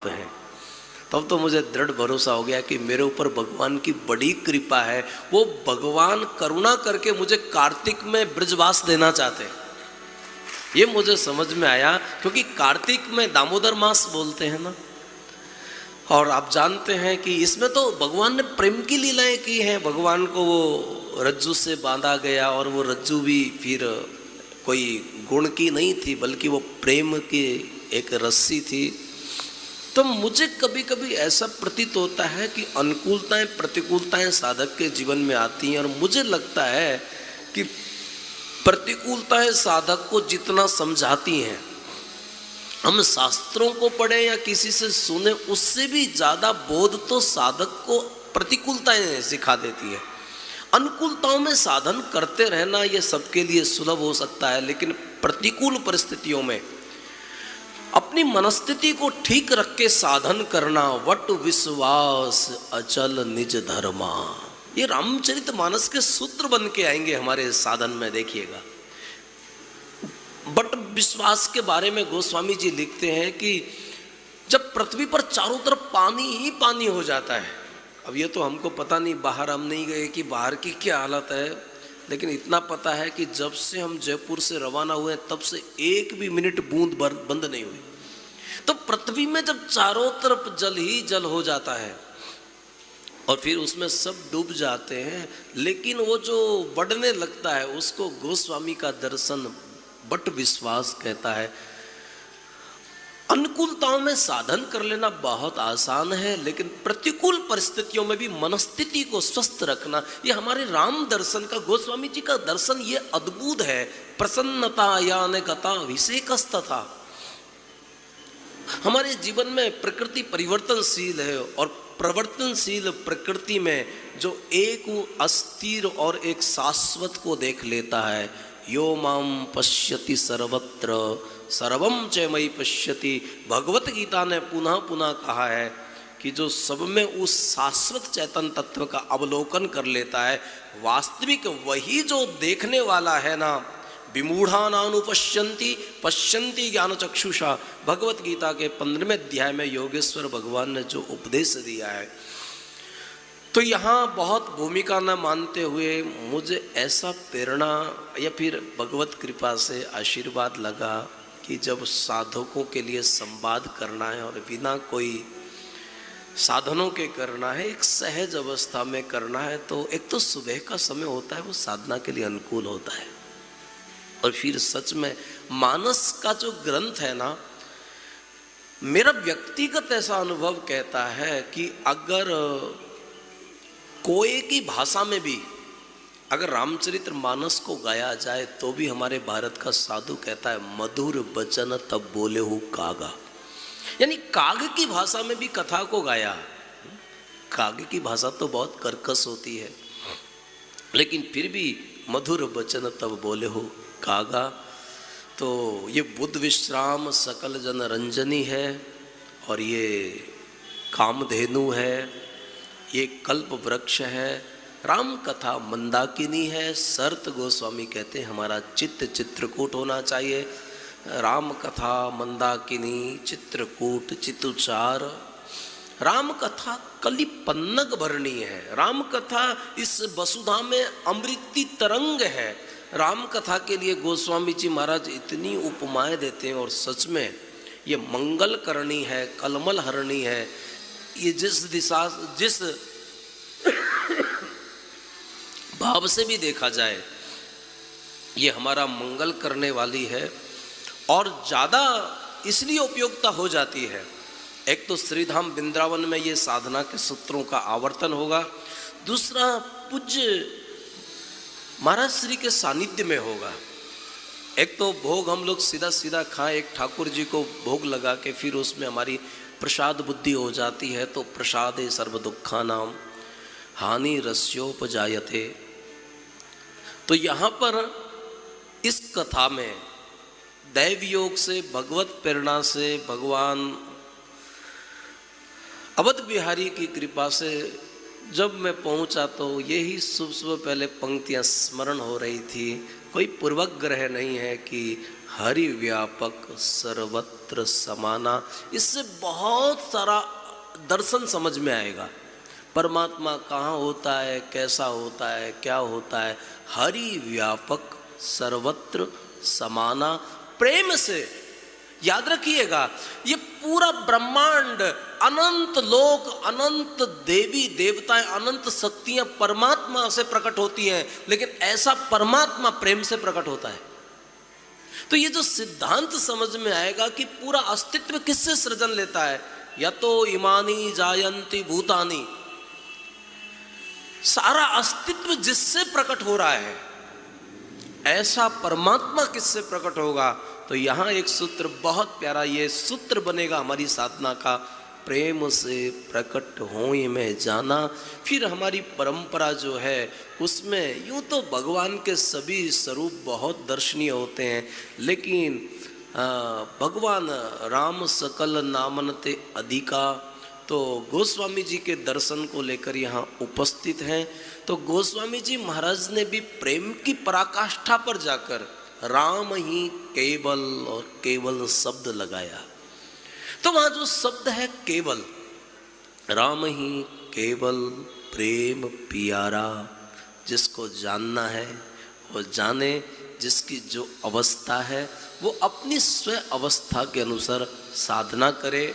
है। तब तो मुझे दृढ़ भरोसा हो गया कि मेरे ऊपर भगवान की बड़ी कृपा है। वो भगवान करुणा करके मुझे कार्तिक में ब्रजवास देना चाहते हैं। ये मुझे समझ में आया, क्योंकि कार्तिक में दामोदर मास बोलते हैं ना, और आप जानते हैं कि इसमें तो भगवान ने प्रेम की लीलाएं की हैं। भगवान को वो रज्जू से बांधा गया, और वो रज्जू भी फिर कोई गुण की नहीं थी, बल्कि वो प्रेम की एक रस्सी थी। तो मुझे कभी कभी ऐसा प्रतीत होता है कि अनुकूलताएं प्रतिकूलताएं साधक के जीवन में आती हैं, और मुझे लगता है कि प्रतिकूलताएं साधक को जितना समझाती हैं, हम शास्त्रों को पढ़ें या किसी से सुने, उससे भी ज़्यादा बोध तो साधक को प्रतिकूलताएं सिखा देती है। अनुकूलताओं में साधन करते रहना ये सबके लिए सुलभ हो सकता है, लेकिन प्रतिकूल परिस्थितियों में अपनी मनस्थिति को ठीक रख के साधन करना, वट विश्वास अचल निज धर्मा, ये रामचरितमानस के सूत्र बन के आएंगे हमारे साधन में। देखिएगा, बट विश्वास के बारे में गोस्वामी जी लिखते हैं कि जब पृथ्वी पर चारों तरफ पानी ही पानी हो जाता है, अब ये तो हमको पता नहीं, बाहर हम नहीं गए कि बाहर की क्या हालत है, लेकिन इतना पता है कि जब से हम जयपुर से रवाना हुए तब से एक भी मिनट बूंद बंद नहीं हुई। तो पृथ्वी में जब चारों तरफ जल ही जल हो जाता है और फिर उसमें सब डूब जाते हैं, लेकिन वो जो बढ़ने लगता है उसको गोस्वामी का दर्शन बट विश्वास कहता है। अनुकूलताओं में साधन कर लेना बहुत आसान है, लेकिन प्रतिकूल परिस्थितियों में भी मनस्थिति को स्वस्थ रखना, ये हमारे राम दर्शन का, गोस्वामी जी का दर्शन ये अद्भुत है। प्रसन्नता यान गता विषेकस्तथा, हमारे जीवन में प्रकृति परिवर्तनशील है, और प्रवर्तनशील प्रकृति में जो एक अस्थिर और एक शाश्वत को देख लेता है, यो माम पश्यति सर्वत्र सर्वम च मयि पश्यति, भगवत गीता ने पुनः पुनः कहा है कि जो सब में उस शाश्वत चैतन्य तत्व का अवलोकन कर लेता है, वास्तविक वही जो देखने वाला है ना। विमूढ़ानानुपश्यन्ति पश्यन्ति ज्ञान चक्षुषा, भगवत गीता के 15वें अध्याय में योगेश्वर भगवान ने जो उपदेश दिया है। तो यहाँ बहुत भूमिका न मानते हुए मुझे ऐसा प्रेरणा या फिर भगवत कृपा से आशीर्वाद लगा कि जब साधकों के लिए संवाद करना है और बिना कोई साधनों के करना है, एक सहज अवस्था में करना है, तो एक तो सुबह का समय होता है, वो साधना के लिए अनुकूल होता है। और फिर सच में मानस का जो ग्रंथ है ना, मेरा व्यक्तिगत ऐसा अनुभव कहता है कि अगर कोई की भाषा में भी अगर रामचरितमानस को गाया जाए तो भी हमारे भारत का साधु कहता है मधुर बचन तब बोले हो कागा, यानी काग की भाषा में भी कथा को गाया। काग की भाषा तो बहुत कर्कश होती है, लेकिन फिर भी मधुर बचन तब बोले हो कागा। तो ये बुद्ध विश्राम सकल जन रंजनी है, और ये कामधेनु है, ये कल्प वृक्ष है, राम कथा मंदाकिनी है। शर्त गोस्वामी कहते हैं हमारा चित्त चित्रकूट होना चाहिए। राम कथा मंदाकिनी चित्रकूट चितुचार, राम कथा कली पन्नग भरनी है। राम कथा इस वसुधा में अमृति तरंग है। राम कथा के लिए गोस्वामी जी महाराज इतनी उपमाएं देते हैं, और सच में ये मंगल करनी है, कलमल हरणी है। ये जिस दिशा जिस भाव से भी देखा जाए ये हमारा मंगल करने वाली है, और ज़्यादा इसलिए उपयोगिता हो जाती है। एक तो श्रीधाम वृंदावन में ये साधना के सूत्रों का आवर्तन होगा, दूसरा पूज्य महाराज श्री के सानिध्य में होगा। एक तो भोग हम लोग सीधा सीधा खाएं, एक ठाकुर जी को भोग लगा के फिर उसमें हमारी प्रसाद बुद्धि हो जाती है, तो प्रसादे सर्व दुखा नाम हानि रस्योपजायते। तो यहाँ पर इस कथा में दैव योग से, भगवत प्रेरणा से, भगवान अवध बिहारी की कृपा से जब मैं पहुँचा तो यही सुबह सुबह पहले पंक्तियाँ स्मरण हो रही थी। कोई पूर्वग्रह नहीं है कि हरि व्यापक सर्वत्र समाना। इससे बहुत सारा दर्शन समझ में आएगा। परमात्मा कहाँ होता है, कैसा होता है, क्या होता है। हरि व्यापक सर्वत्र समाना, प्रेम से याद रखिएगा, ये पूरा ब्रह्मांड, अनंत लोक, अनंत देवी देवताएं, अनंत शक्तियां परमात्मा से प्रकट होती हैं, लेकिन ऐसा परमात्मा प्रेम से प्रकट होता है। तो ये जो सिद्धांत समझ में आएगा कि पूरा अस्तित्व किससे सृजन लेता है, या तो इमानी जायंती भूतानी, सारा अस्तित्व जिससे प्रकट हो रहा है, ऐसा परमात्मा किससे प्रकट होगा। तो यहां एक सूत्र बहुत प्यारा, ये सूत्र बनेगा हमारी साधना का, प्रेम से प्रकट होए में जाना। फिर हमारी परंपरा जो है उसमें यूं तो भगवान के सभी स्वरूप बहुत दर्शनीय होते हैं, लेकिन भगवान राम सकल नामनते अधिका, तो गोस्वामी जी के दर्शन को लेकर यहाँ उपस्थित हैं। तो गोस्वामी जी महाराज ने भी प्रेम की पराकाष्ठा पर जाकर राम ही केवल और केवल शब्द लगाया। तो वहाँ जो शब्द है केवल, राम ही केवल प्रेम प्यारा, जिसको जानना है वो जाने, जिसकी जो अवस्था है वो अपनी स्व अवस्था के अनुसार साधना करे।